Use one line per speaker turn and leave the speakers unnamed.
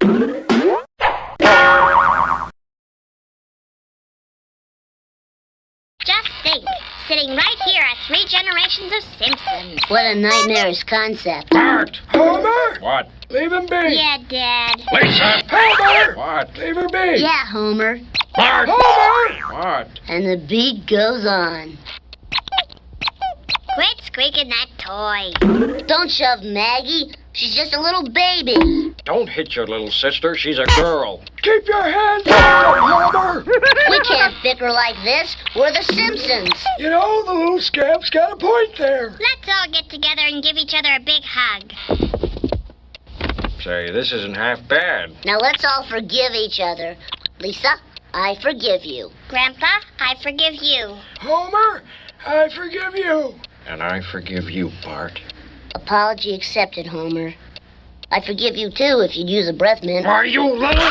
Just think, sitting right here are 3 generations of Simpsons.
What a nightmarish concept.
Bart!
Homer!
What?
Leave him be!
Yeah, Dad.
Lisa!
Homer!
What?
Leave her be!
Yeah, Homer.
Bart!
Homer!
What?
And the beat goes on.
Quit squeaking that toy.
Don't shove Maggie. She's just a little baby.
Don't hit your little sister. She's a girl.
Keep your hands off her, Homer!
We can't bicker like this. We're the Simpsons.
You know, the little scamp's got a point there.
Let's all get together and give each other a big hug.
Say, this isn't half bad.
Now let's all forgive each other. Lisa, I forgive you.
Grandpa, I forgive you.
Homer, I forgive you.
And I forgive you, Bart.
Apology accepted, Homer. I forgive you, too, if you'd use a breath mint.
Why, you little...